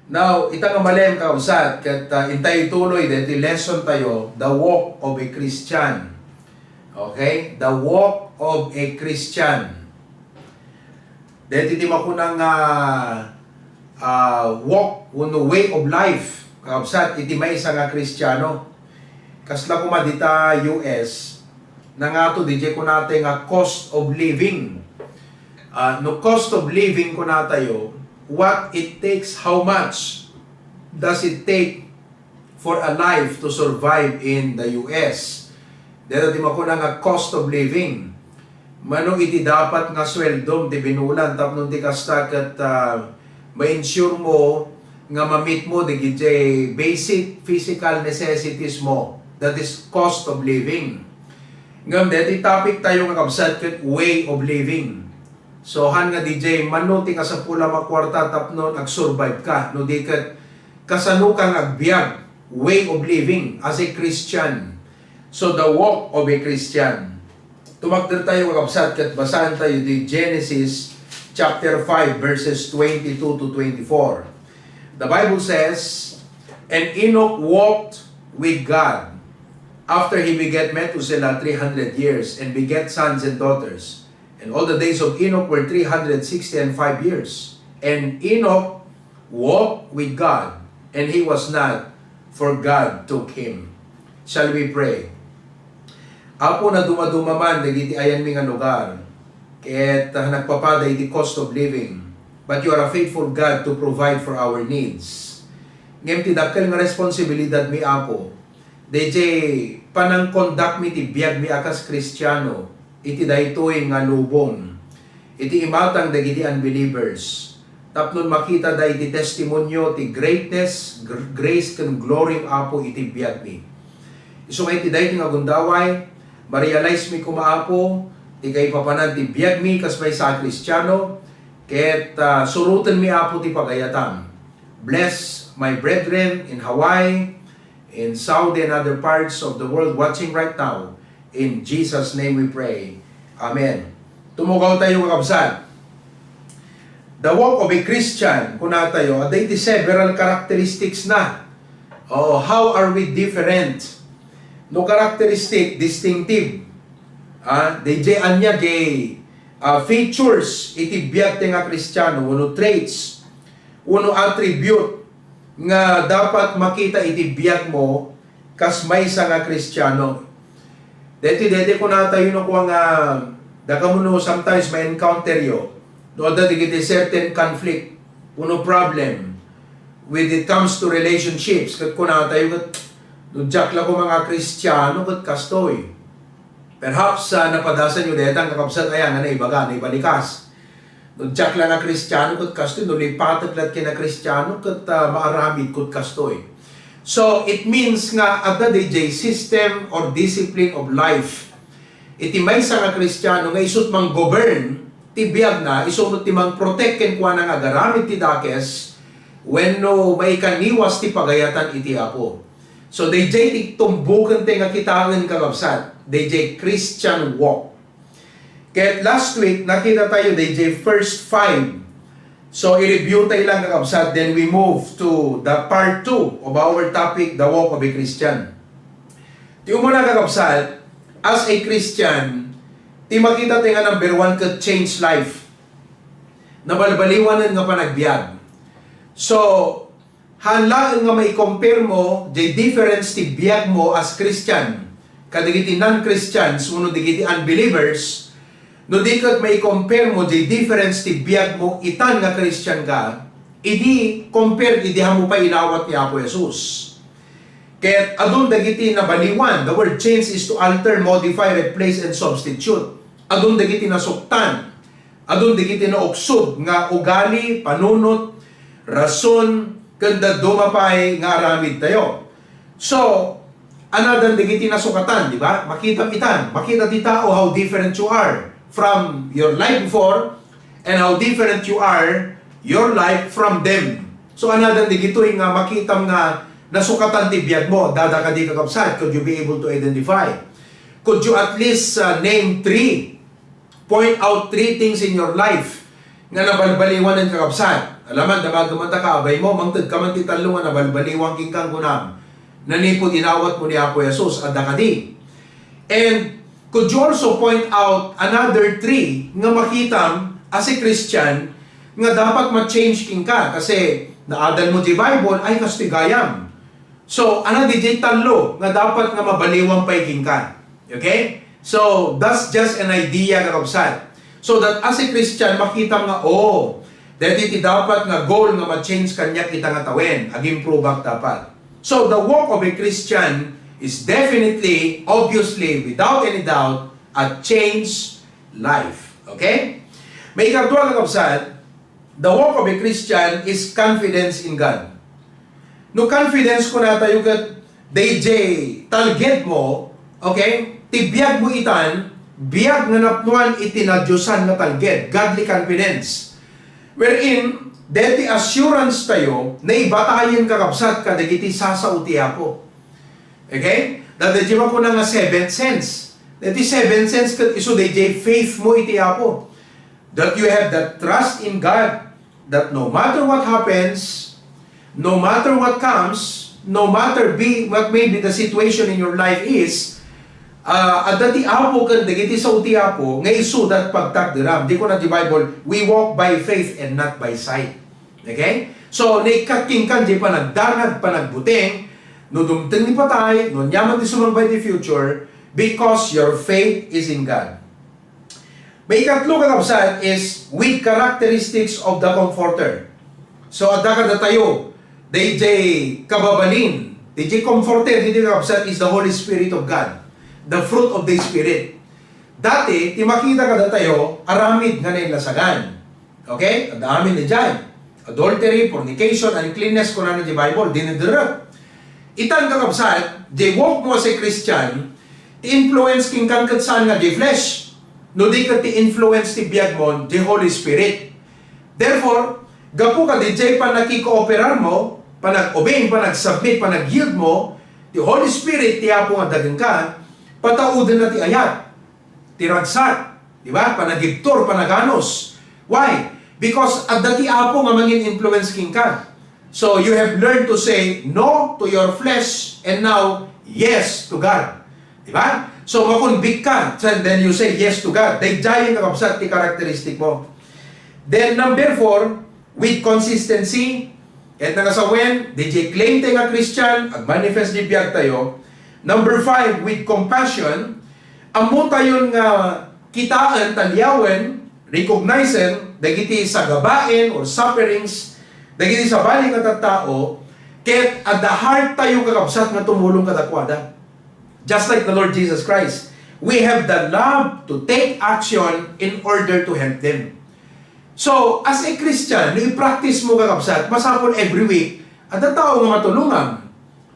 Now, itang amalem kausat, kat intay tuloy, dito lesson tayo, the walk of a Christian. Okay? The walk of a Christian. Dito di makunang walk, way of life. Kausat, iti may isa nga Kristiyano. Kasla kumadita US, na nga to, DJ ko natin nga cost of living. No cost of living ko na tayo, what it takes, how much does it take for a life to survive in the US? Dito di makuna nga cost of living. Manong iti dapat nga sweldo, di binulan, tapos di kasta kat ma-insure mo, nga ma-meet mo, di basic physical necessities mo. That is cost of living. Ngam, dito topic tayo nga kabsat kat way of living. So, han nga DJ, manuti ka sa pula makwarta tapnon, ag-survive ka. No, di ka kasano kang agbiag, way of living as a Christian. So, the walk of a Christian. Tumakder tayo kakabsat kat basahan tayo di Genesis chapter 5 verses 22 to 24. The Bible says, and Enoch walked with God after he begat Methuselah 300 years and begat sons and daughters. And all the days of Enoch were 365 years. And Enoch walked with God, and he was not, for God took him. Shall we pray? Apo na dumadumaman, dagiti ayan mi nga lugar, kaya't nagpapaday the cost of living, but you are a faithful God to provide for our needs. Ngayon tidakkel nga responsibilidad mi Apo, DJ panang conduct mi ti biyag mi akas Kristiyano, iti daytoy nga lubong, iti imatang dagiti unbelievers, tapnon makita da iti testimonyo ti greatness, grace ken glory Apo iti biag mi. Isu nga iti dayti nga gundaway, ma-realize mi kumaapo, ti kay papanan ti biag mi kas may sa Kristiyano, ket surutan mi Apo ti pagayatam. Bless my brethren in Hawaii, in Saudi and other parts of the world watching right now. In Jesus' name we pray. Amen. Tumugaw tayo kakabsat. The walk of a Christian, kuna tayo, aday ti several characteristics na. Oh, how are we different? No characteristic, distinctive. DJ anya gay features iti biag ti nga Kristiyano, uno traits, uno attribute nga dapat makita iti biag mo kas may sa nga Kristiyano. Deti ko na tayo no kung daka mo no sometimes may encounter yo. No da digiti certain conflict, uno problem when it comes to relationships. Kat ko na tayo kat no jack la ko mga Kristiyano kat kastoy. Perhaps napadasan nyo detang kakabsat ayan na ibaga, na ibalikas. No jack la nga Kristiyano kat kastoy, no lipatat lat kina Kristiyano kat maaramid kat kastoy. So, it means nga at the DJ system or discipline of life. Iti may sa nga Kristiyano nga isut mang govern, ti biyag na, isumot ti mang protect ken kwa nga garamit ti dakes, when no may kaniwas ti pagayatan iti Apo. So, DJ ti tumbukan ti nga kitangan kakabsat, DJ Christian walk. Kaya last week, nakita tayo DJ first 5. So, i-review tayo lang kakabsat, then we move to the part 2 of our topic, the walk of a Christian. Ti umuna kakabsat, as a Christian, ti makita tayo nga number 1 ka change life. Nabalbaliwanan nga panagbiag. So, hanlaan nga may compare mo, the difference ti biag mo as Christian, kadigiti non-Christians, uno digiti unbelievers, no di kat may compare mo the difference ti biag mo itan nga Christian ka, idi compare idi mo pa inawat ni Apo Jesus. Kaya adun dagiti na baliwan, the word change is to alter, modify, replace, and substitute. Adun dagiti nasuktan, adun dagiti na oksod nga ugali, panunot, rason, kanda dumapay nga aramid tayo. So, anadan dagiti nasukatan, di ba? Makita itan, makita ti tao how different you are from your life before, and how different you are your life from them. So anadan digitoy nga makitam nga nasukatan ti biag mo, dada ka di kakabsat, could you be able to identify? Could you at least name 3, point out 3 things in your life nga nabalbaliwan ng kakabsat? Alaman, damag-damata ka, abay mo, mangtad ka man titalungan na balbaliwang king kang gunam. Nanipod inawat mo ni Apo Jesus, adda kadi. And could you also point out another three nga makitam as a Christian nga dapat ma-change king ka kasi naadal mo di Bible ay kastigayam. So, ana di talo nga dapat nga mabaliwang paiking ka. Okay? So, that's just an idea kakabsat. So that as a Christian, makita nga, that iti dapat nga goal nga ma-change kanya kita nga tawin. Ag-improve dapat. So, the walk of a Christian is definitely, obviously, without any doubt, a changed life. Okay? May ikatwa kakabsat, the walk of a Christian is confidence in God. No confidence ko na tayo kat DJ talged mo, okay? Tibiyag mo itan, biyag nga napnuan itinadyosan na talged, godly confidence. Wherein, deti assurance tayo na ibatayin kakabsat ka dagiti sasauti ako. Okay? Dati di ko na nga 7th sense. Dati 7th sense kat iso DJ faith mo iti ako. That you have that trust in God that no matter what happens, no matter what comes, no matter what may be the situation in your life is, at dati apo kan dagiti sa uti apo nga isudat pagtagdiram. Di ko na di Bible, we walk by faith and not by sight. Okay? So, naikaking kan di pa nagdanag, pa nagbuteng, no dumteng ni patay, no nyaman di sumang by the future, because your faith is in God. May ikatlo kakabsat is with characteristics of the Comforter. So, at dakad na tayo, DJ kababalin, DJ Comforter, DJ kakabsat is the Holy Spirit of God. The fruit of the Spirit. Dati, timakita ka na tayo, aramid nga na lasagan. Okay? Ang dami na dyan. Adultery, fornication, uncleanness, kung ano di Bible, dinidirap. Itan kakabsat, di walk mo sa Christian, ti-influence king kang katsaan nga di flesh. No di ka ti-influence ti biyag mo, di Holy Spirit. Therefore, gapo ka di jay pa nakikooperar mo, pa nag-obey, pa nag-submit, pa nag-yield mo, ti Holy Spirit, ti apo nga dagang ka, pataudan na ti ayat, ti ragsat, di ba? Panagiptor, panaganos. Why? Because at dati apo nga mangin influence king ka. So you have learned to say no to your flesh and now yes to God. Di ba? So makunbik ka, then you say yes to God. Dahil kakabsat ti karakteristik mo. Then number 4, with consistency, at nangasawen, DJ claim tayo nga Christian, ag manifest di biyag tayo. Number 5, with compassion, amo tayon nga kitaan, talyawan, recognizen, dagiti sa gabain or sufferings, dagiti sa baling nga tao, ket at the heart tayo kakabsat nga tumulong kadakwada. Just like the Lord Jesus Christ, we have the love to take action in order to help them. So, as a Christian, i-practice mo kakabsat, masapon every week, at ang tao nga matulungan.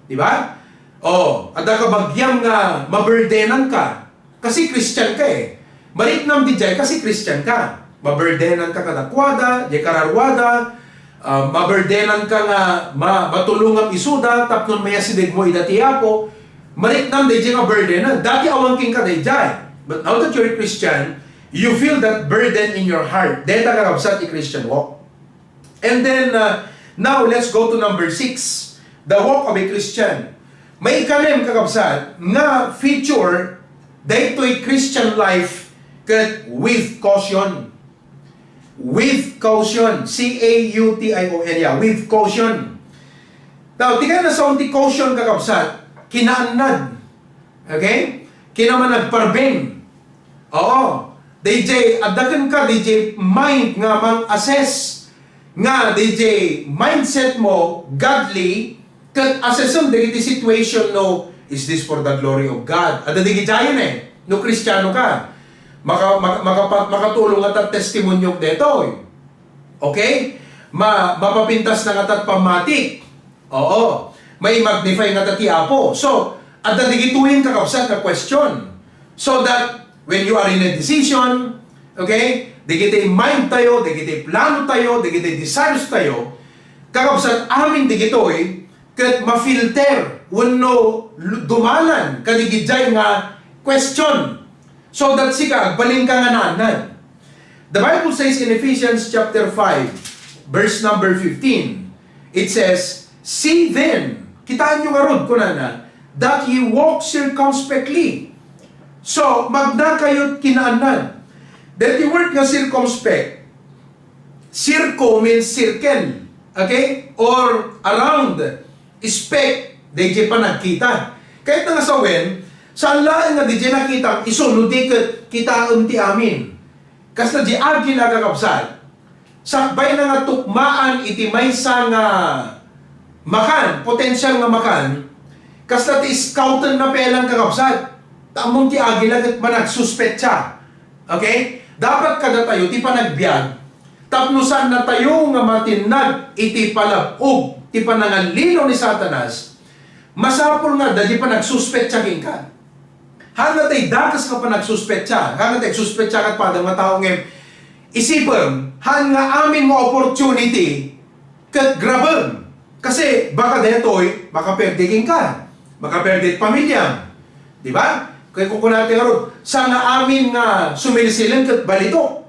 Di ba? At ang kabagyang nga maburdenan ka, kasi Christian ka eh. Malit nam di jay, kasi Christian ka. Maburdenan ka kadakwada, di kararwada, maburdenan ka nga matulungan isuda, tapnon mayasidig mo idatiyapo, malit nam di jay nga burdenan. Dati awangking ka di jay. But now that you're a Christian, you feel that burden in your heart. Deta kakabsat i-Christian walk. And then, now let's go to number 6. The walk of a Christian. May kalim kakabsat nga feature daytoy Christian life ket with caution. With caution. C-A-U-T-I-O-N. Yeah, with caution. Now, di ka na sa unti caution kakabsat, kinaanad. Okay? Kinaman nagparbeng. Oo. DJ, adakan ka, DJ, mind nga mang-assess nga, DJ, mindset mo, godly, kat assessam, the situation, no, is this for the glory of God? Ada di gijayan eh, no Kristiyano ka. Makatulong at testimonyo dito. Okay? Mapapintas na nga pamatik. Oo. May magnify nga tiapo. So, ada di gituin kakapsat na question. So that, when you are in a decision, okay, di kita mind tayo, di kita plano tayo, di kita desires tayo, kakabsat amin di gitoy, kat ma-filter, wano dumalan, kadigidjay nga question. So that sika, baling ka nga nanan. The Bible says in Ephesians chapter 5, verse number 15. It says, "See then," kitaan nyo nga rod, kunana, "that ye walk circumspectly." So, magna kayo't kinaanan. That the word nga circumspect, circo means circle. Okay? Or around. Spec, DJ pa nagkita. Kahit nga sa wen, saan lang nga DJ nakita, iso, di kita ti amin. Kas na di agi nagakapsat. Sakbay na nga tukmaan iti maysa nga makan, potensyal nga makan, kas na ti scoutan na pelang kakapsat. Tamong ti agi lagat managsuspetsa. Okay? Dapat kada tayo, ti panagbiag, tapnusan na tayo nga matinag iti palabog, ti panangalino ni Satanas, masapol nga dahil pa nagsuspetsa king ka. Hanga tayo dakas ka pa nagsuspetsa, hanga tayo suspetsa kat padang matao ngayon, isipam, hanga amin mo opportunity, kat grabam. Kasi baka detoy, baka perde king ka, baka perde pamilya. Di ba? Kaya kung natin nga ron, sana amin nga sumilisilan kat balito.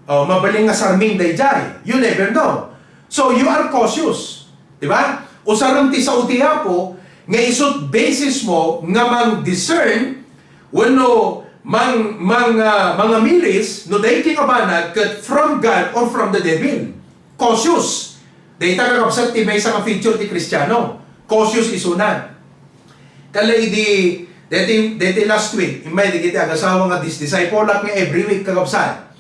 O, mabaling nga sarming dayjay. You never know. So, you are cautious. Diba? O sarang ti sa utiya po, nga isot basis mo, nga mang-discern, wano, mga milis, no dahi kingabanag, kat from God or from the devil. Cautious. Dahi kakapsat ti may isang feature ti Kristiyano. Cautious isuna. Kalay deti last week, imay di kita agasawa nga disciple nga every week kakapsat.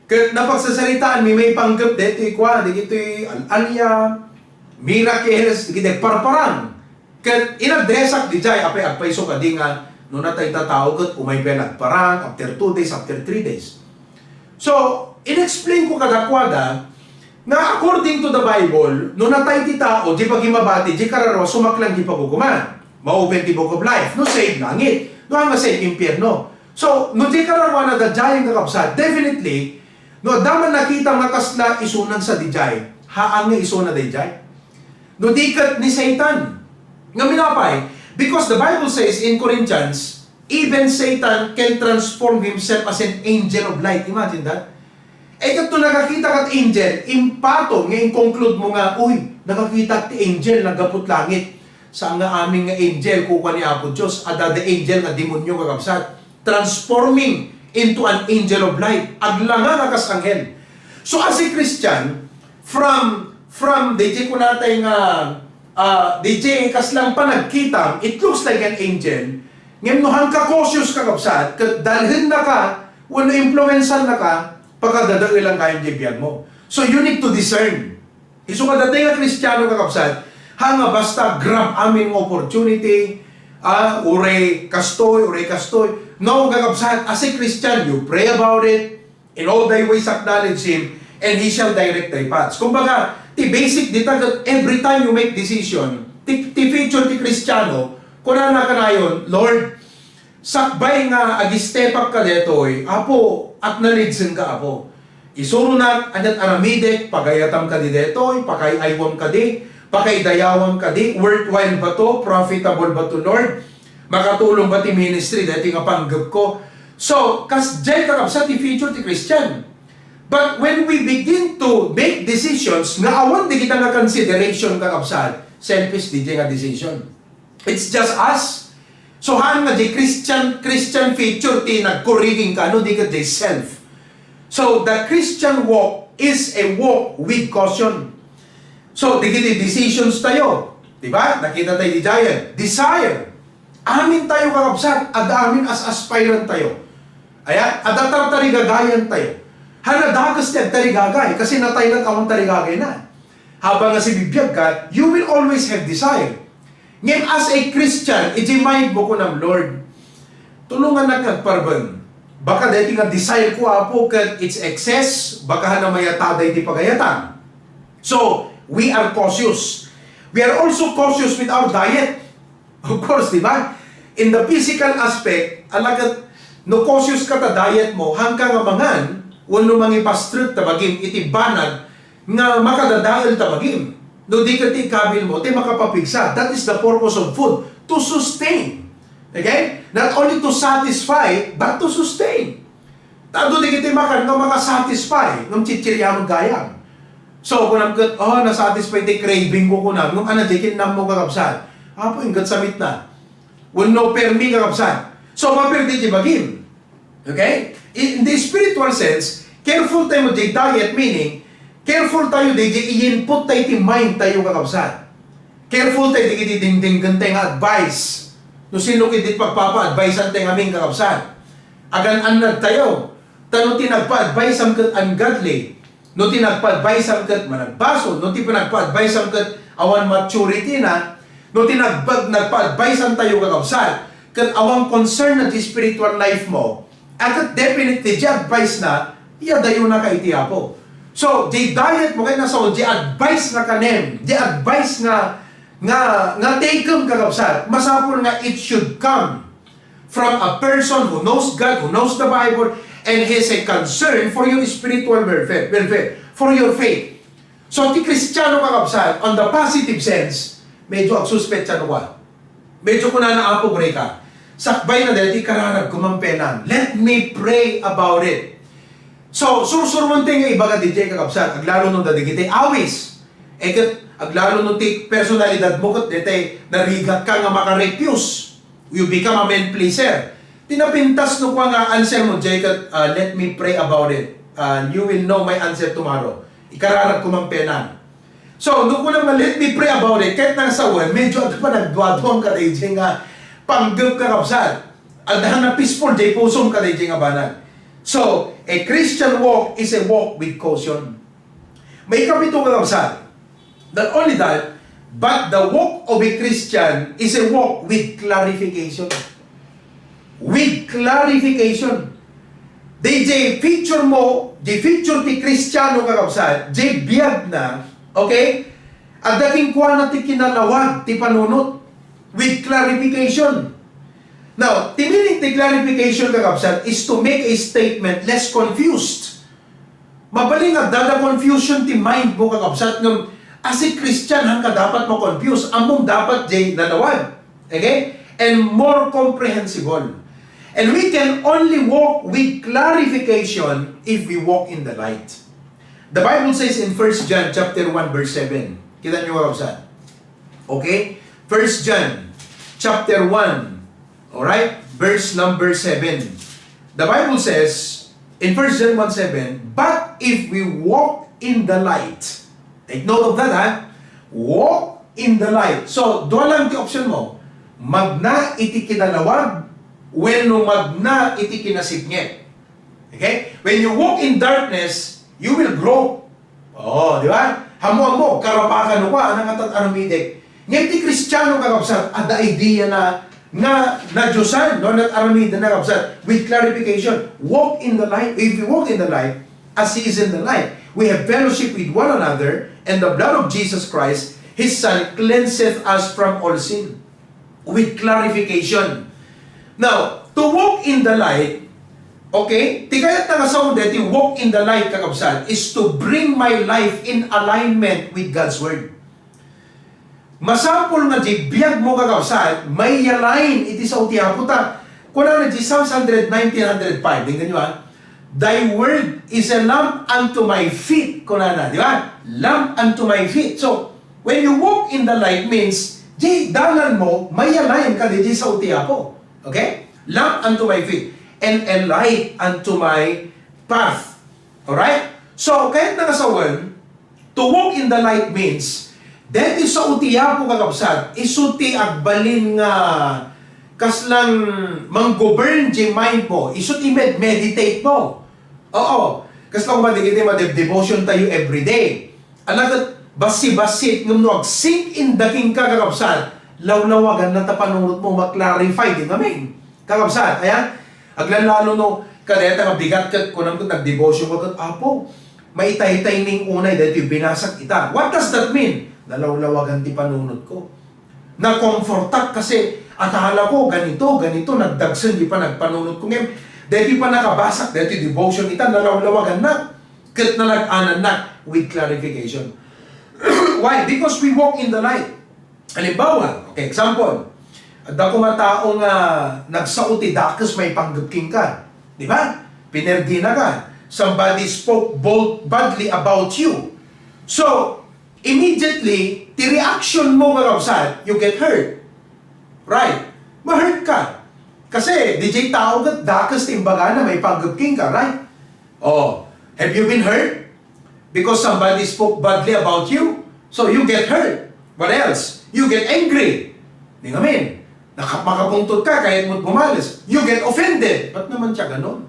Kat napagsasalitaan, may panggap deti kwa, di kito'y alya, miracles, di kito'y parparang. Kat inagdesak di jay, apay so ka di nga, no natay tatao kat umay nagparang, after 2 days, after 3 days. So, in-explain ko kadakwada, na according to the Bible, no natay ti tao, di pagimabati, di kararo, sumaklang di paguguman. Ma-open ti book of life, no save langit, no hanga save impyerno. So, no di kararo na dadjayang kakapsat, definitely, no, daman nakita nga kasla isunan sa dijay, haang nga isuna dijay. No, dikat ni Satan. Nga minapay, because the Bible says in Corinthians, even Satan can transform himself as an angel of light. Imagine that. Eh, kato nakakita kat angel, impato, ngayon conclude mo nga, uy, nakakita ti angel, nagapot langit. Saan nga aming nga angel, kuka ni Apo Diyos, ada the angel nga demonyo kakabsat, transforming into an angel of light. Aglangan akas anghel. So as a Christian, from DJ ko natay nga DJ kaslang pa nagkita, it looks like an angel. Ngayon no hang ka cautious ka kapsat, dalhin na ka, wala influensan na ka, pagkadadaw ilang kayong jibyan mo. So you need to discern. Iso ka datay nga Kristiyano ka kapsat, hanga basta grab amin opportunity, uray kastoy. No, kakabsat, as a Christian, you pray about it, in all thy ways acknowledge Him, and He shall direct thy paths. Kumbaga, ti basic dita that every time you make decision, ti feature ti Kristiyano, kuna na ka na yun, Lord, sakbay nga agistepak ka detoy, Apo, acknowledge ka, Apo. Isuro na, anyat aramidek, pagayatam ka di detoy, pakaiaywam ka di, pakaidayawam ka di, worthwhile ba to, profitable ba to, Lord? Makatulong ba ti ministry dahil nga panggap ko? So, kas jay kakabsa ti feature ti Christian. But when we begin to make decisions, nga awan di kita nga consideration kakabsat, selfish di nga decision. It's just us. So, haan nga di Christian feature ti nagkuriging ka, no di ka di self. So, the Christian walk is a walk with caution. So, di kita decisions tayo. Diba? Nakita tayo di giant. Desire. Amin tayo kakabsat, ad amin as aspirant tayo. Ayan, adatar tarigagayan tayo. Hanadagas niya tarigagay, kasi natay na kawang tarigagay na. Habang nga si bibiyag ka, you will always have desire. Ngayon, as a Christian, i-mind mo ko ng Lord, tulungan na kagparban. Baka dahil nga desire ko, Apo, kad it's excess, baka na mayataday di pagayatan. So, we are cautious. We are also cautious with our diet. Of course, di ba? In the physical aspect, alagat, no cautious ka ta diet mo, hanggang nga mangan, wano mangipastrut tabagim, iti banag, nga makadadaal tabagim. No di ka ti kabil mo, ti makapapigsa. That is the purpose of food, to sustain. Okay? Not only to satisfy, but to sustain. Tado di kita makan, nga makasatisfy, ng chichirya mong gayang. So, kung namkat, nasatisfy the craving ko kunam, nung dikin nam mo kakabsat, po, ingat samit na. Will no permi kakabsat. So, mapirdi di bagim. Okay? In the spiritual sense, careful tayo mo di diet, meaning, careful tayo di i-input tayo ti mind tayo kakabsat. Careful tayo di ding-ding tayo advice. No sino kiti pagpapa-advice tayo aming kakabsat. Agan-anad tayo. Tano tinagpa-advice ang kat ungodly. No tinagpa-advice ang kat managbaso. No tinagpa-advice ang kat awan maturity na. No tinagpa-advice ang tayo kakabsat. Kat awang concern na di spiritual life mo. At definitely di advice na, dayo na ka itiapo. So, di diet mo kayo na di advice na kanem. Di advice nga taken kakabsat. Masapol nga it should come from a person who knows God, who knows the Bible, and has a concern for your spiritual welfare, for your faith. So, ti Kristiyano kakabsat, on the positive sense, medyo agsuspetsa ka. Medyo kuna naapo ka. Sakbay na dahil, ti kararag kumampenan. Let me pray about it. So, sursurmonte nga ibaga di jay kakabsat, aglalo nung dadigite, awis. Aglalo nung ti personalidad mo, kat dete, narigat ka nga makarefuse. You become a man pleaser. Tinapintas no kwa nga answer mo, Jacob, let me pray about it. You will know my answer tomorrow. Ikararag ko mang penan. So, nung ko naman, let me pray about it, kahit nang sawan, medyo pa nagduadong ka day, nga panggap ka kapsat. Aldahan na peaceful, jay pusong ka day, nga banag. So, a Christian walk is a walk with caution. May kapito ka kapsat. Not only that, but the walk of a Christian is a walk with clarification. With clarification. Di feature mo, di feature ti Kristiyano kakabsat, di biyag na, okay? At dating kuha na ti kinalawag, ti panunot, with clarification. Now, the meaning ti clarification kakabsat is to make a statement less confused. Mabaling at dada confusion ti mind mo kakabsat, ng as a Christian, hangka dapat mo confuse, among dapat di nalawag. Okay? And more comprehensible. And we can only walk with clarification if we walk in the light. The Bible says in 1 John chapter 1 verse 7. Kita niyo kakabsat. Okay? 1 John chapter 1. Alright? Verse number 7. The Bible says in 1 John 1:7, but if we walk in the light, take note of that, ha? Walk in the light. So, doon lang ti option mo. Magna iti kinalawag, when no magna iti kinasipnget. Okay? When you walk in darkness, you will grow. Oh, di ba? Hamo-hamo, karapakan mo ka, anang atat-aramidik. Ngayon ti Kristiyano kakabsat, at the idea na Diyosan, no, at aramida na kakabsat, with clarification, walk in the light. If we walk in the light, as He is in the light, we have fellowship with one another, and the blood of Jesus Christ, His Son, cleanseth us from all sin. With clarification. Now, to walk in the light, okay, ti kayat nga sa ulit, ti walk in the light kakabsat, is to bring my life in alignment with God's Word. Masapol nga di biyag mo kakabsat, may align, iti sa utiaputa. Kung na di Psalms 119:105, tingnan nyo ha, Thy word is a lamp unto my feet, kung na, di ba? Lamp unto my feet. So, when you walk in the light means, di dalan mo, may align ka di sa utiapo. Okay? Lamp unto my feet, and a light unto my path. Alright? So, kahit nakasawan, to walk in the light means, dahil sa utiapo kakabsat, isuti agbalin nga kaslang mang-govern di mind mo, isuti meditate mo. Oo. Kaslang madigiti devotion tayo everyday. Alagat, basi-basit, nung sink in the king ka kakabsat, lawlawagan na tapanunod mo, maklarify din namin. Kakabsat, ayan, aglalalo no, kadeta nga bigat kat, kunang nag-devotion ko kat, apo, may itay-itay ning unay, dahil binasag ita. What does that mean? Nalawlawagan di panunod ko. Na-comfortak kasi, akala ko, ganito, nagdagsan, di pa nagpanunod ko ngayon. Dahil di pa nakabasak, dahil devotion ita, nalawlawagan na. Kat na nag-anan na, with clarification. Why? Because we walk in the light. Halimbawa, okay, example, ada ko nga taong nagsauti dakas may panggapking ka. Di ba? Pinerdi na ka. Somebody spoke badly about you. So, immediately, the reaction mo kakabsat, you get hurt. Right? Ma-hurt ka. Kasi, DJ tao ka, dakas timbaga na may paggapking ka, right? Oh, have you been hurt? Because somebody spoke badly about you? So, you get hurt. What else? You get angry. Di nga min. Makapungtot ka, kahit mo't bumalis. You get offended. Ba't naman siya ganun?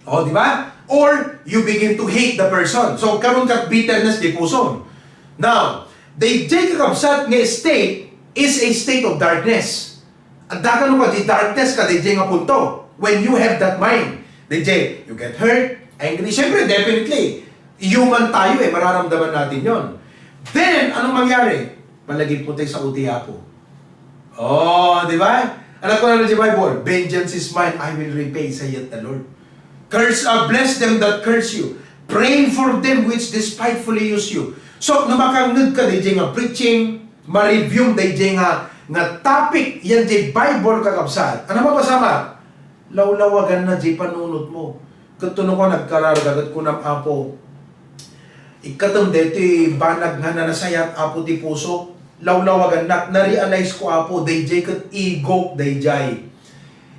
O, di ba? Or, you begin to hate the person. So, karon ka bitterness di puson. Now, the kakabsat nga state is a state of darkness. At dakan mo ka, di darkness ka, di nga punto. When you have that mind, DJ, you get hurt, angry. Siyempre, definitely, human tayo mararamdaman natin yon. Then, anong mangyari? Malagip mo tayo sa utiapo. Oh, di ba? Alam ko na sa Bible, vengeance is mine, I will repay, saith the Lord. Bless them that curse you. Pray for them which despitefully use you. So, namakangnud ka, DJ nga preaching, ma-review, DJ nga topic, yan DJ Bible kakabsat. Ano mapasama? Lawlawagan na DJ panunot mo. Katuno ko nagkararagagat ko ng apo. Ikatam dito banag nga na nasayat apo ti puso. Lawlawagan na, na-realize ko apo, DJ kat ego, DJ.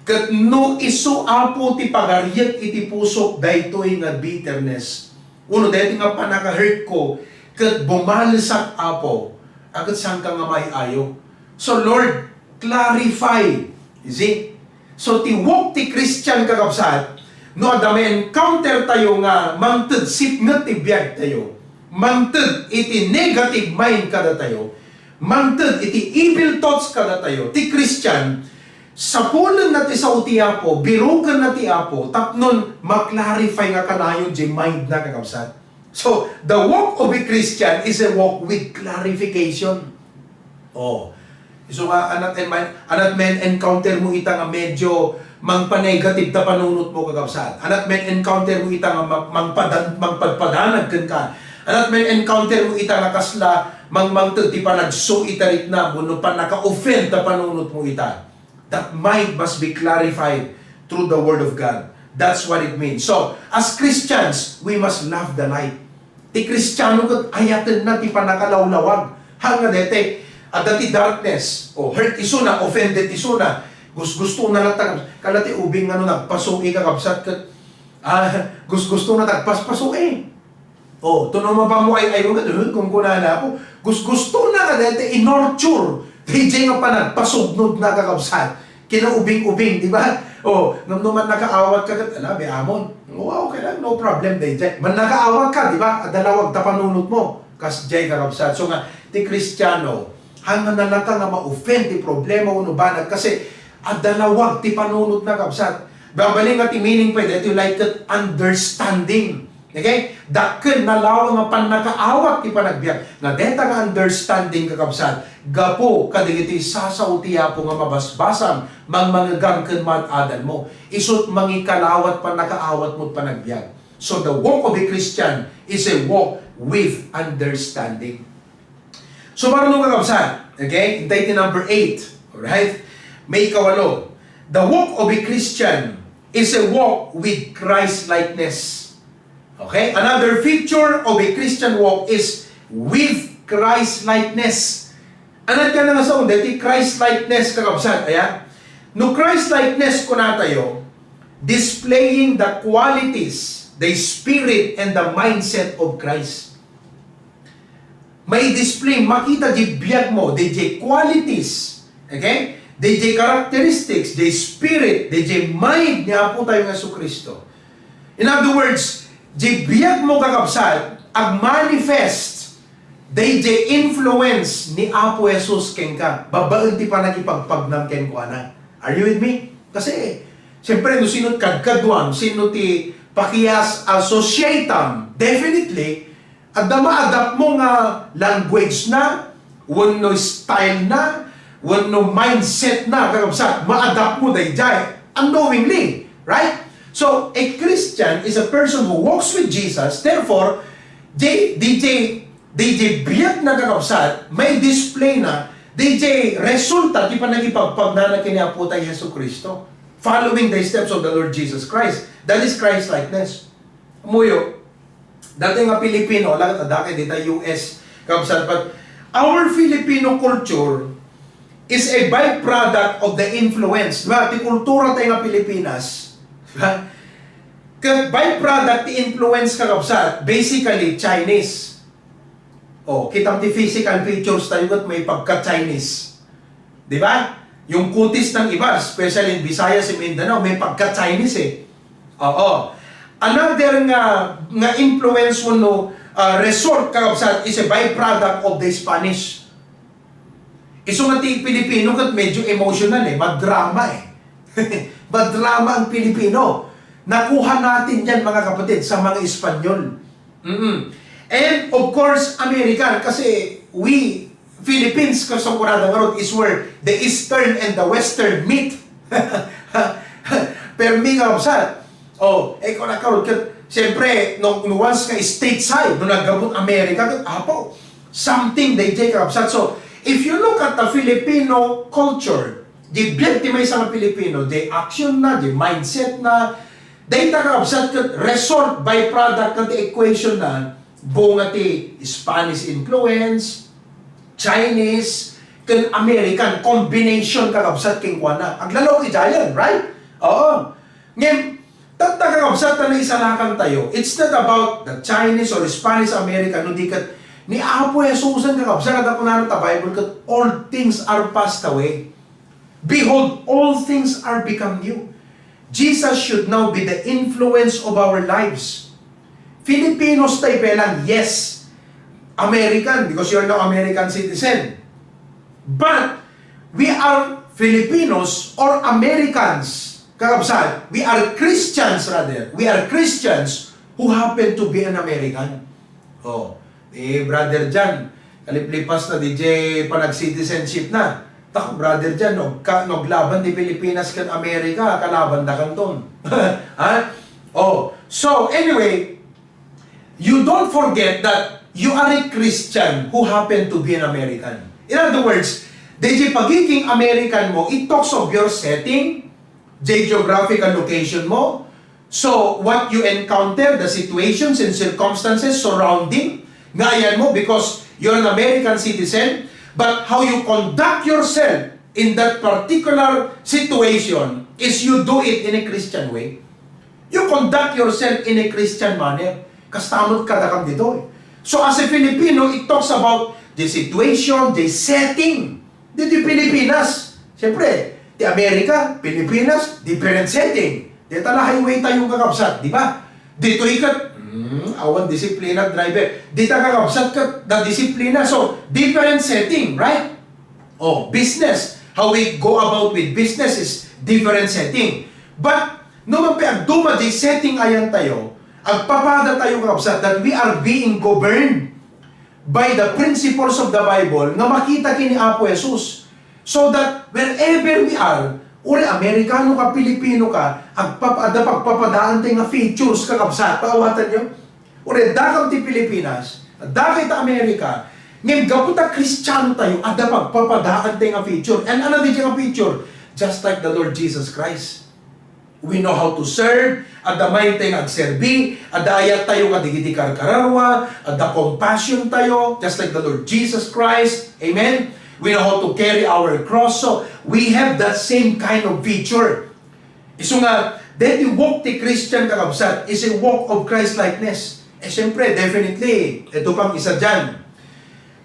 Kat no iso apo ti pagaryat iti pusok daytoy nga bitterness. Uno dito nga panaka-hurt ko kat bumalisak apo agad saan ka nga may ayo. So Lord, clarify. You see? So ti walk ti Christian kakabsat, no ada may encounter tayo nga mangted sipnget ti biyag tayo. Mangted iti negative mind kada tayo. Mangted iti evil thoughts kada tayo. Ti Christian, sapunan na ti sa utiapo, birugan na ti apo, tapnon maklarify nga kanayon di mind na kakabsat. So, the walk of a Christian is a walk with clarification. Oh. So, anat men encounter mo ita nga medyo mangpa-negative ta panunot mo kakabsat. Anat men encounter mo ita nga mangpadpadanag ka. Anat men encounter mo ita nga kasla mangmangtod ti panagso itarit na no pa naka-offend ta panunot mo ita. That mind must be clarified through the Word of God. That's what it means. So, as Christians, we must love the light. Ti Kristiyano kat ayaten na ti panakalawlawag. Hanga dete, at dati darkness, o hurt iso na, offended iso na, gusto na natag, kalati ubing nga no nagpasuki kakabsat kat, gusto na nagpaspasuki. O, tuno mo pa mo ay kung kunana ako, gusto na ka dete, in-nurture. DJ nga pa nagpasugnod na kakabsat. Kinaubing-ubing, di ba? O, nung naman nakaawat ka, alabi, amon. Wow, okay lang, no problem, DJ. Man nakaawat ka, di ba? Dalawag tapanunot mo. Kas Jay kakabsat. So nga, ti Kristiyano, hanggang na lang ka nga ma-offend, ti problema uno banag. Kasi, dalawag ti panunot na kakabsat. Babaling nga ti meaning pwede, ito like that understanding. Okay? Daken nalawa nga panakaawat ti panagbiag. Nga deta nga understanding kakabsat. Gapo kadigiti sasautia po nga mabasbasam mangmangagam ken matadan mo. Isut mangikalawat panakaawat mo panagbiag. So the walk of a Christian is a walk with understanding. So marunong kakabsat. Okay? Date number 8. Alright? May kawalo. The walk of a Christian is a walk with Christ-likeness. Okay? Another feature of a Christian walk is with Christ-likeness. Anad ka na nga sa undi, Christ-likeness kakabsat. Ayan? No Christ-likeness ko na tayo, displaying the qualities, the spirit, and the mindset of Christ. May display, makita di biyag mo, di qualities, okay? Di characteristics, di spirit, di mind niya po tayo nga sa Kristo. In other words, di biyag mo kakabsat, ag-manifest, they influence ni Apo Jesus ken ka. Babaen ti pa nagipagpagnam ken ko ana. Are you with me? Kasi, siyempre, no sino kadkadwang, sino ti pakiyas associatam, definitely, at ma-adapt mo nga language na, wano style na, wano mindset na, kakabsat, ma-adapt mo dayjay, unknowingly, right? So, a Christian is a person who walks with Jesus, therefore, DJ biyag na kakabsat, may display na, DJ resulta, di pa nagipagpagna na kiniapo tayo Yesu Kristo. Following the steps of the Lord Jesus Christ. That is Christ-likeness. Muyo, Dati nga Pilipino, dati dito US, kabsat, but our Filipino culture is a byproduct of the influence. Diba? Ti kultura tayo nga Pilipinas. Diba? Byproduct, ti influence kakabsat, basically Chinese. Kitang ti physical features tayo at may pagka-Chinese. Diba? Yung kutis ng iba, especially in Visayas, Mindanao, may pagka-Chinese Another nga influence mo resort kakabsat is a byproduct of the Spanish. Iso nga ti Pilipino kat medyo emotional madrama madrama ang Pilipino. Nakuha natin yan mga kapatid sa mga Espanyol. And of course, American kasi we Philippines kasakurada nga ron is where the Eastern and the Western meet. Pero mi kapsat, kung nakaroon siyempre, nung once ka stateside, nung nagabot Amerika, something they take up. So, if you look at the Filipino culture, the beauty may sa mga Pilipino, the action na, the mindset na, they take up resort byproduct ng the equation na, bunga ti Spanish influence, Chinese, kan American, combination kakabsat king na. Ang lalaw ki Jayan, right? Ngayon, tatagakabsat na isalakan tayo. It's not about the Chinese or Spanish American, no di kat ni Apo Jesusan kakabsat at ako na ta Bible kat all things are passed away. Behold, all things are become new. Jesus should now be the influence of our lives. Filipinos tayo pelang, yes. American, because you're now American citizen. But, we are Filipinos or Americans. Kakabsat, we are Christians rather. We are Christians who happen to be an American. Brother Jan, kaliplipas na DJ panag-citizenship na. Tak, Brother Jan, naglaban di Pilipinas kan Amerika, kalaban na kanton. So, anyway, you don't forget that you are a Christian who happen to be an American. In other words, DJ pagiging American mo, it talks of your setting, geographical location mo, so what you encounter, the situations and circumstances surrounding, ngayon mo because you're an American citizen, but how you conduct yourself in that particular situation is you do it in a Christian way. You conduct yourself in a Christian manner. Kastamot kadakam dito So as a Filipino, it talks about the situation, the setting. Dito Pilipinas. Siyempre, di Amerika, Pilipinas, different setting. Dito na highway tayong kakabsat, di ba? Dito ikat, awan disiplina driver. Dito kakabsat ka na disiplina. So, different setting, right? Business. How we go about with business is different setting. But, naman pa, duma di setting ayan tayo, agpapada tayo kakabsat that we are being governed by the principles of the Bible na makita kini Apo Jesus. So that wherever we are, uri Amerikano ka, Pilipino ka, pagpapadaan tayo nga features kakabsat, paawatan nyo? Uri, dakam ti Pilipinas, dakay ta Amerika, ngayon gaputa Kristiyano tayo, ada pagpapadaan tayo nga feature. And ano din nga feature? Just like the Lord Jesus Christ. We know how to serve, ada may tayo agserbi, ada ayat tayo nga digiti karkararwa, ada compassion tayo, just like the Lord Jesus Christ. Amen? We know how to carry our cross. So, we have that same kind of feature. Iso nga, that you walk the Christian kakabsat is a walk of Christ-likeness. Siyempre, definitely, ito pang isa dyan.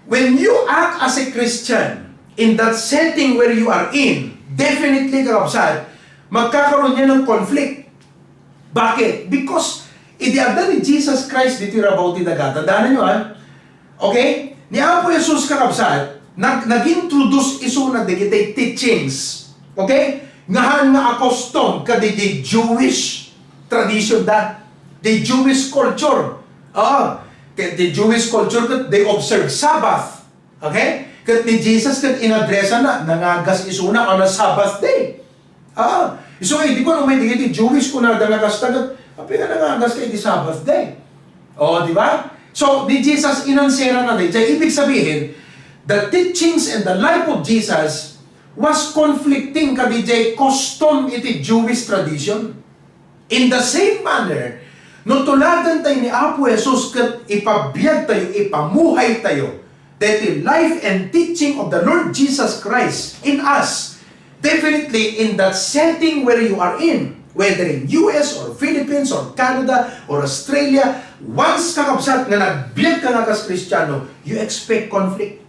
When you act as a Christian in that setting where you are in, definitely kakabsat, magkakaroon niya ng conflict. Bakit? Because, idiada ni Jesus Christ dito about itagata. Tandaan nyo Okay? Ni Apo Jesus kakabsat, nag-introduce iso na digitay teachings. Okay? Ngahan nga akostom ka di Jewish tradition da. The Jewish culture. The Jewish culture, they observe Sabbath. Okay? Kat ni Jesus kat inadresa na, nangagas iso na on a Sabbath day. So, di ko naman digitay Jewish ko na nangagas tagat, api nga nangagas kay di Sabbath day. Di ba? So, ni Jesus inansera na day. Ibig sabihin, the teachings and the life of Jesus was conflicting kadijay custom iti Jewish tradition. In the same manner, No tuladan tayo ni Apo Jesus kat ipabiyag tayo, ipamuhay tayo. That the life and teaching of the Lord Jesus Christ in us, definitely in that setting where you are in, whether in US or Philippines or Canada or Australia, once kakabsat nga nagbiyag ka nga kas Kristiyano, you expect conflict.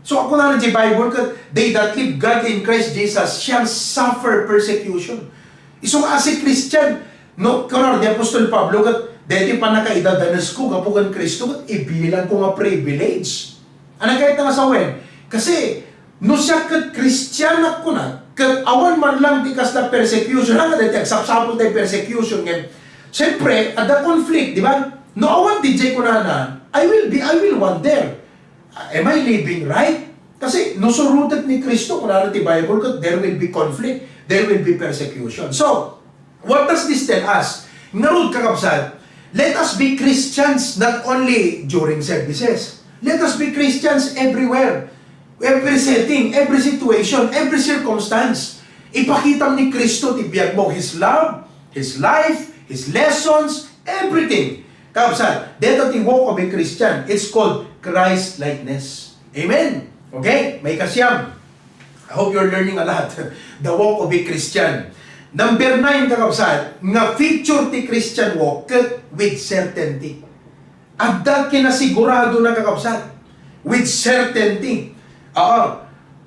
So ako na di Bible kat, they that live God in Christ Jesus shall suffer persecution. Isong as a Christian, no, karon ni Apostol Pablo kat, dati pa nakaidadanas ko, kapugan Kristo, kat ibilan ko nga privilege. Ano kahit nga sa wen? Kasi, no siya kat Christian ako na, kat awan man lang di kas na persecution, hanga dati, agsapsapol tayo persecution, ngayon, siyempre, at the conflict, di ba? No awan DJ ko na, I will wonder, am I living right? Kasi, no surutat ni Kristo, kung natin Bible, kat there will be conflict, there will be persecution. So, what does this tell us? Narod kakapsat, let us be Christians not only during services. Let us be Christians everywhere. Every setting, every situation, every circumstance. Ipakita ni Kristo, tibiyag mo His love, His life, His lessons, everything. Kapsat, that the walk of a Christian, it's called Christ-likeness. Amen? Okay? May kasyam. I hope you're learning a lot. The walk of a Christian. Number 9, kakabsat, nga feature ti Christian walk with certainty. At dahil kinasigurado na kakabsat, with certainty.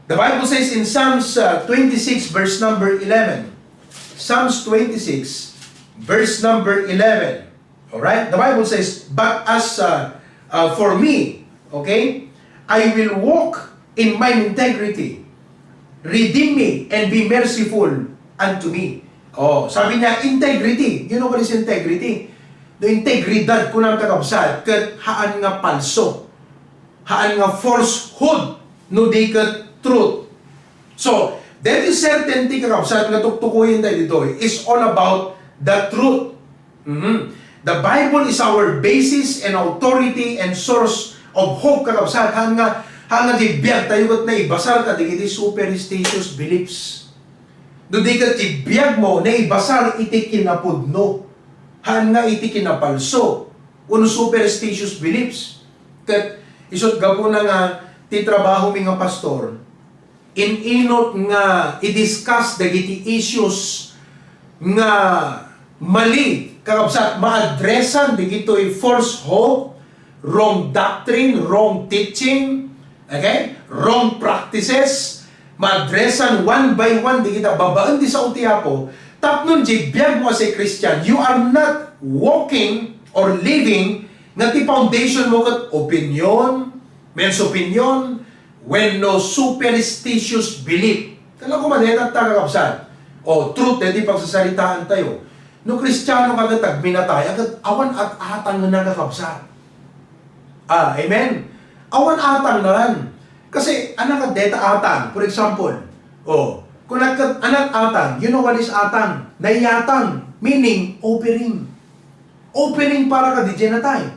The Bible says in Psalms 26 verse number 11. Psalms 26 verse number 11. Alright? The Bible says, but as for me, okay, I will walk in my integrity. Redeem me and be merciful unto me. Oh, sabi niya, integrity. You know what is integrity? The integridad ko ng kakabsat, kat haan nga palso. Haan nga falsehood, no di kat truth. So, that is certainty kakabsat, nga tuktukuyin tayo dito, is all about the truth. The Bible is our basis and authority and source of hope kakabsat. Haan nga di biyag tayo kat na ibasal ka, di kiti superstitious beliefs. Doon di ka tibiyag mo na ibasal iti kinapudno. Han nga iti kinapalso. Uno superstitious beliefs. Kat isot gapo na nga titrabaho mi nga pastor. Inot nga i-discuss dagiti issues nga mali. Kakabsat ma-addressan digito'y false hope, wrong doctrine, wrong teaching, okay? Wrong practices. Ma-addressan one by one, di kita babaan di sa utiapo, tapnon di biyag mo as a Christian, you are not walking or living nga ti foundation mo kat opinion, men's opinion, when no superstitious belief. Kala ko manetag tagakapsan. O, truth, di pagsasalitaan tayo. No Kristiyano kagatag minatay, agad awan at atang na nakakapsan. Amen? Awan atang nan. Kasi anak at deta atang, for example, kung anak atang, you know what is atang? Naiyatang, meaning offering. Offering para ka di genatay.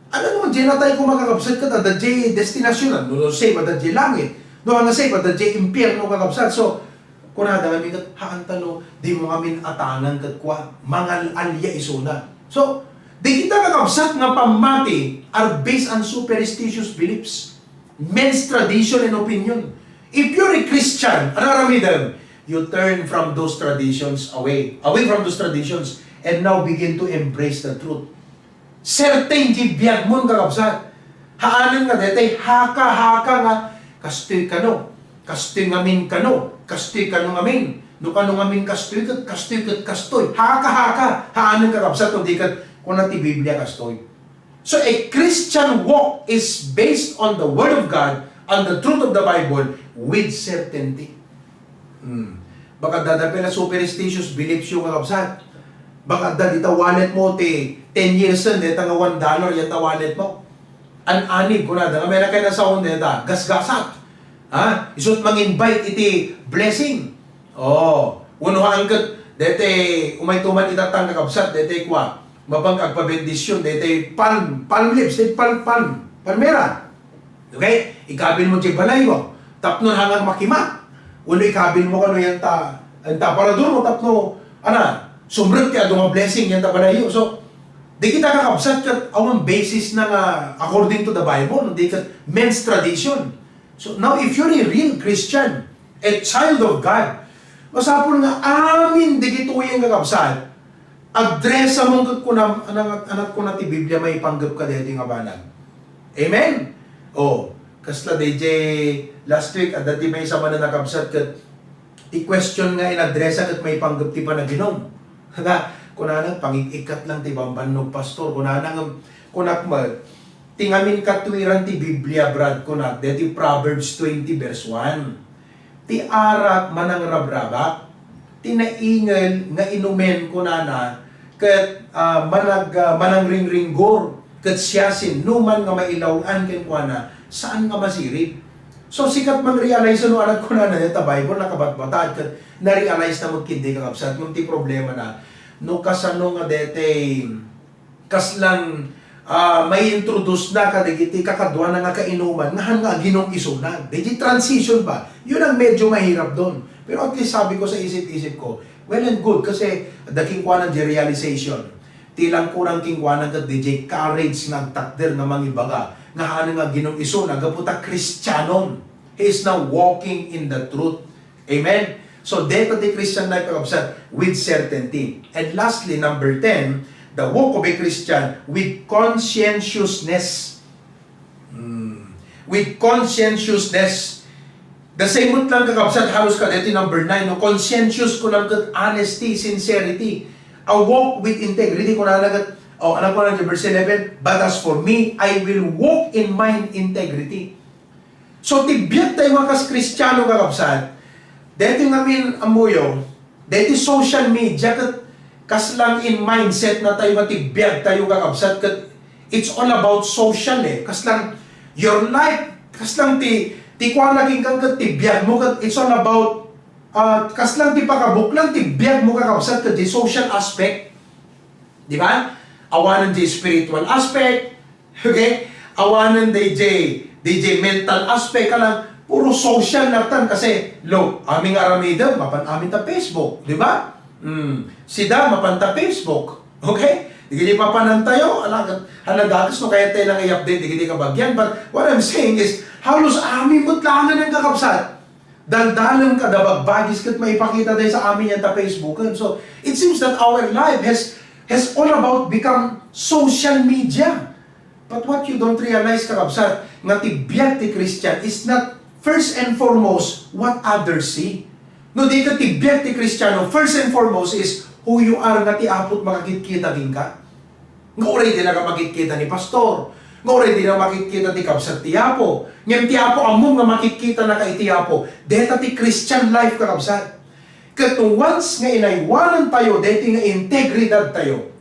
Ano naman genatay kung makakabsat ka ta, da di destinasyon, no say, da di langit, no nga say, da di impyerno kakabsat. So, kung nada kami kat, haantalo, di mo kami atangan kat kwa, mga alya isuna. So, di kita kakabsat nga pamati are based on superstitious beliefs. Men's tradition and opinion. If you're a Christian, araramidam, you turn from those traditions away from those traditions, and now begin to embrace the truth. Certain biyag mo kakabsat. Haanin nga detay, haka nga, kastoy kano, kastoy ngamin kano, kastoy kano ngamin, no kano ngamin kastoy, kastoy, haka, haanin kakabsat, o di kat, kung nati Biblia kastoy. So a Christian walk is based on the Word of God, on the truth of the Bible, with certainty. Baka dadapela superstitious beliefs yung kakabsat. Baka dita wallet mo, 10 years na, dita nga $1, yata wallet mo. An-anib ko na, nga meron kayo na sa onda, dita, gasgasat. Isot mang-invite iti blessing. Unuhaan ka, dita, umay tuman itatang kakabsat, dita kwa, mabang agpabendisyon, dito palm leaves, palmera. Okay? Ikabil mo dyan balay mo. Tapno hanggang makima. Uno ikabil mo kano yan ta para doon mo, tapno, Sumrot kaya doon nga blessing yan tabalayo. So, di kita kakabsat kat awang basis na nga according to the Bible, di kat men's tradition. So, now if you're a real Christian, a child of God, masapon nga amin di kito yung kakabsat, adresa mong kat kunam, anak ko na ti Biblia may panggap ka dito nga banag. Amen? Oh, kasla DJ last week, at dati may isa man na nakabsat kat, i-question nga in-adresa kat may panggap ti pa na ginom. Kunanang pangikikat lang ti bambanog pastor, kunanang tingamin katwiran ti Biblia brad kunak, deti Proverbs 20 verse 1. Ti arak manang rabrabak, tinaingal nga inumen kunana, ket manang ringringgor, ket siyasin, numan nga mailawan ken kuana, saan nga masirip? So sikat man realize no anak kunana deta Bible nakabatbatad ket na-realize na magkindi kakabsat, yung ti problema na, no kasano nga dete kaslang may introduce na kadigiti kakadwa na nga kainuman nga nga ginong isunan. Digi transition ba? Yun ang medyo mahirap doon. Pero at least sabi ko sa isip-isip ko, well and good kasi daking kuanan di realization. Tilang kurang kingkuanan kat DJ courage nagtakder na mangibaga nga ano nga ginong isunan gaputa Kristiyanon. He is now walking in the truth. Amen? So, dito the Christian life kakabsat with certainty. And lastly, number 10, the walk of a Christian with conscientiousness. With conscientiousness. The same mo't lang kakabsat, halos ka dito number 9, no? Conscientious ko lang kat honesty, sincerity. A walk with integrity ko na lagat, anak ko na verse 11, but as for me, I will walk in mine integrity. So, tibiyat tayo mga Kristiyano kakabsat, dito ngamin amuyo, dito social media, kaslang in mindset na tayo matibiyag tayo kakabsat, kat it's all about social kaslang your life, kaslang ti kwa naging kang katibiyag mo, kat it's all about, kaslang ti pakabuklang tibiyag mo kakabsat, kat di social aspect, di ba? Awanan di spiritual aspect, okay? Awanan DJ mental aspect ka lang, puro social natan kasi aming aramida mapan amin ta Facebook, di ba? Sida mapan ta Facebook. Okay? Di papanan tayo, halagagas no kaya tayo lang i-update, di ka bagyan. But what I'm saying is, halos amin mutlangan ng kakabsat. Daldalan ka, dabagbagis kat maipakita tayo sa amin yan ta Facebookan. So, it seems that our life has all about become social media. But what you don't realize, kakabsat, nga tibiyag ti Christian is not first and foremost, what others see. No, di ka tibiyag ti Kristiyano, first and foremost is who you are nga ti apot makakita din ka. Nga oray din na ka makikita ni pastor. Nga oray din na makikita ti kabsat ti Apo. Ngem ti Apo among nga makikita na ka iti Apo. Deta ti Christian life ka kabsat. Katong once nga inaywanan tayo, deti nga integridad tayo.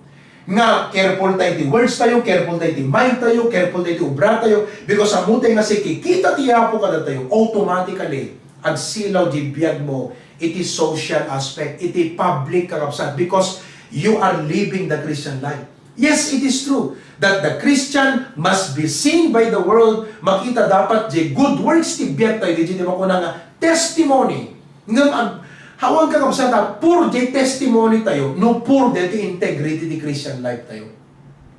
Nga careful tayo ti words tayo, careful tayo ti mind tayo, careful tayo ti ubra tayo, because amutay nga si kikita ti Apo kada tayo, automatically, ang silaw di biyag mo, iti social aspect, iti public kakabsat, because you are living the Christian life. Yes, it is true that the Christian must be seen by the world, makita dapat di good works ti biyag tayo, di mo ko na nga testimony, nga hawang kakabsata, pur di testimony tayo, no pur di integrity di Christian life tayo.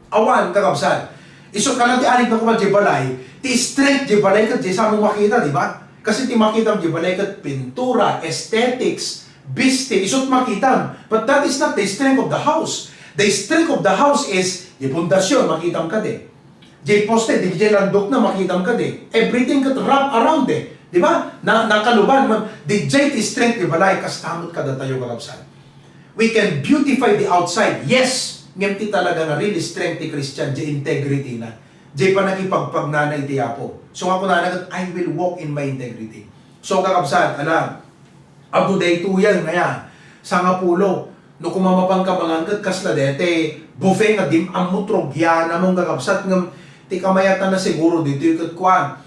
Awan kakabsat. Iso ka lang ti alig na kumal di balay, ti strength di balay kat di sa mong makita, di ba? Kasi ti makita di balay kat pintura, aesthetics, biste, isot makita. But that is not the strength of the house. The strength of the house is, di pundasyon, makita ka di. Di poste, di landok na makita ka di. Everything kat wrap around Di ba? Nakaluban, the jade is strength, di balay, kastamot kada tayo kakabsat. We can beautify the outside. Yes, ngemti talaga nga really strength ti Christian, di integrity na. Di pa nakipagpagnanay ti Apo. So ako na nagat, I will walk in my integrity. So kakabsat, abu day tuyan ngaya, sa nga pulo, no kumamapang ka mangangkat kasla dete, buffet nga dim amutrogyan among kakabsat ngam, ti kamayatan na siguro dito yung kwan.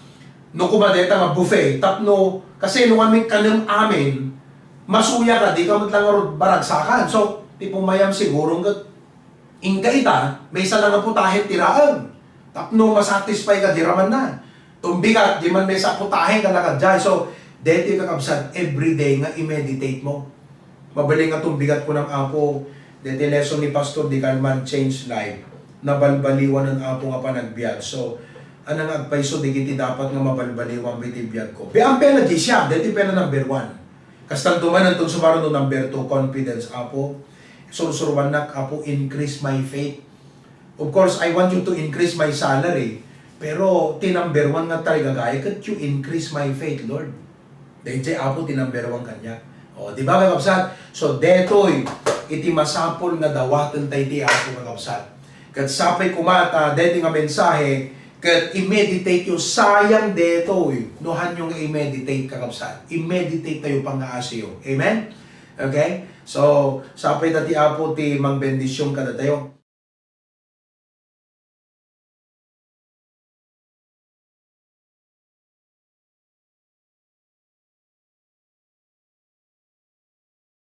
No kumadeta nga buffet, tapno, kasi nung kanang amin, masuya ka, di ka matlang baragsakan. So, tipong mayam siguro nga, ingka ita, may isa lang ang putahin tiraan. Tapno, masatisfy ka, di raman na. Tumbigat, di man may sa putahin ka nakadjay. So, dito kakabsat, everyday nga i-meditate mo. Mabaling nga tumbigat ko ng Apo, Dito lesson ni Pastor di kalman change life. Nabalbaliwan ng apo nga panagbiag. So, anang agpaiso di kiti dapat nga mabalbaliwan bitibiyag ko. Be ang pena di siya, dito pena number 1. Kastan tumanan itong sumaron no number 2, confidence apo. Surusuruan nak apo, increase my faith. Of course, I want you to increase my salary. Pero, number 1 nga talaga gaya, could you increase my faith, Lord? Dahil apo, number 1 kanya. O, di ba kakapsat? So, detoy, iti masapol nga dawatan tayo ti apo kakapsat. Kat sapay kumata, dito nga mensahe, kat i-meditate yung sayang detoy. Nohan yung i-meditate kakapsat. I-meditate tayo pang aasiyo. Amen? Okay? So, sapay tati apo ti mang bendisyon kada tayo.